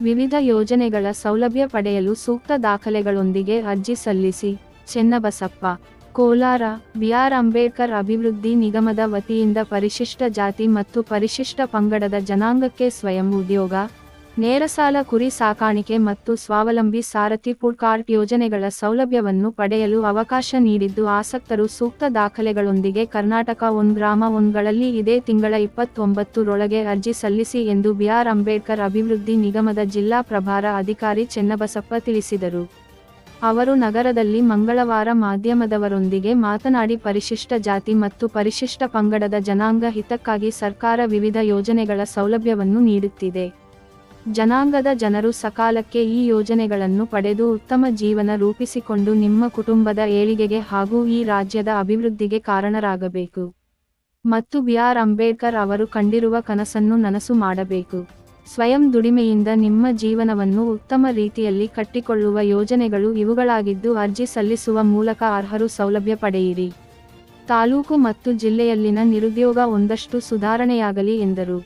ವಿವಿಧ ಯೋಜನೆಗಳ ಸೌಲಭ್ಯ ಪಡೆಯಲು ಸೂಕ್ತ ದಾಖಲೆಗಳೊಂದಿಗೆ ಅರ್ಜಿ ಸಲ್ಲಿಸಿ. ಚೆನ್ನಬಸಪ್ಪ, ಕೋಲಾರ. ಬಿ.ಆರ್. ಅಂಬೇಡ್ಕರ್ ಅಭಿವೃದ್ಧಿ ನಿಗಮದ ವತಿಯಿಂದ ಪರಿಶಿಷ್ಟ ಜಾತಿ ಮತ್ತು ಪರಿಶಿಷ್ಟ ಪಂಗಡದ ಜನಾಂಗಕ್ಕೆ ಸ್ವಯಂ ಉದ್ಯೋಗ, ನೇರ ಸಾಲ, ಕುರಿ ಸಾಕಾಣಿಕೆ ಮತ್ತು ಸ್ವಾವಲಂಬಿ ಸಾರಥಿ ಫುಡ್ ಕಾರ್ಟ್ ಯೋಜನೆಗಳ ಸೌಲಭ್ಯವನ್ನು ಪಡೆಯಲು ಅವಕಾಶ ನೀಡಿದ್ದು, ಆಸಕ್ತರು ಸೂಕ್ತ ದಾಖಲೆಗಳೊಂದಿಗೆ ಕರ್ನಾಟಕ 1 ಗ್ರಾಮ 1ಗಳಲ್ಲಿ ಇದೇ ತಿಂಗಳ 29ರೊಳಗೆ ಅರ್ಜಿ ಸಲ್ಲಿಸಿ ಎಂದು ಬಿ.ಆರ್. ಅಂಬೇಡ್ಕರ್ ಅಭಿವೃದ್ಧಿ ನಿಗಮದ ಜಿಲ್ಲಾ ಪ್ರಭಾರ ಅಧಿಕಾರಿ ಚೆನ್ನಬಸಪ್ಪ ತಿಳಿಸಿದರು. ಅವರು ನಗರದಲ್ಲಿ ಮಂಗಳವಾರ ಮಾಧ್ಯಮದವರೊಂದಿಗೆ ಮಾತನಾಡಿ, ಪರಿಶಿಷ್ಟ ಜಾತಿ ಮತ್ತು ಪರಿಶಿಷ್ಟ ಪಂಗಡದ ಜನಾಂಗ ಹಿತಕ್ಕಾಗಿ ಸರ್ಕಾರ ವಿವಿಧ ಯೋಜನೆಗಳ ಸೌಲಭ್ಯವನ್ನು ನೀಡುತ್ತಿದೆ. ಜನಾಂಗದ ಜನರು ಸಕಾಲಕ್ಕೆ ಈ ಯೋಜನೆಗಳನ್ನು ಪಡೆದು ಉತ್ತಮ ಜೀವನ ರೂಪಿಸಿಕೊಂಡು ನಿಮ್ಮ ಕುಟುಂಬದ ಏಳಿಗೆಗೆ ಹಾಗೂ ಈ ರಾಜ್ಯದ ಅಭಿವೃದ್ಧಿಗೆ ಕಾರಣರಾಗಬೇಕು ಮತ್ತು ಬಿ.ಆರ್. ಅಂಬೇಡ್ಕರ್ ಅವರು ಕಂಡಿರುವ ಕನಸನ್ನು ನನಸು ಮಾಡಬೇಕು. ಸ್ವಯಂ ದುಡಿಮೆಯಿಂದ ನಿಮ್ಮ ಜೀವನವನ್ನು ಉತ್ತಮ ರೀತಿಯಲ್ಲಿ ಕಟ್ಟಿಕೊಳ್ಳುವ ಯೋಜನೆಗಳು ಇವುಗಳಾಗಿದ್ದು, ಅರ್ಜಿ ಸಲ್ಲಿಸುವ ಮೂಲಕ ಅರ್ಹರು ಸೌಲಭ್ಯ ಪಡೆಯಿರಿ. ತಾಲೂಕು ಮತ್ತು ಜಿಲ್ಲೆಯಲ್ಲಿನ ನಿರುದ್ಯೋಗ ಒಂದಷ್ಟು ಸುಧಾರಣೆಯಾಗಲಿ ಎಂದರು.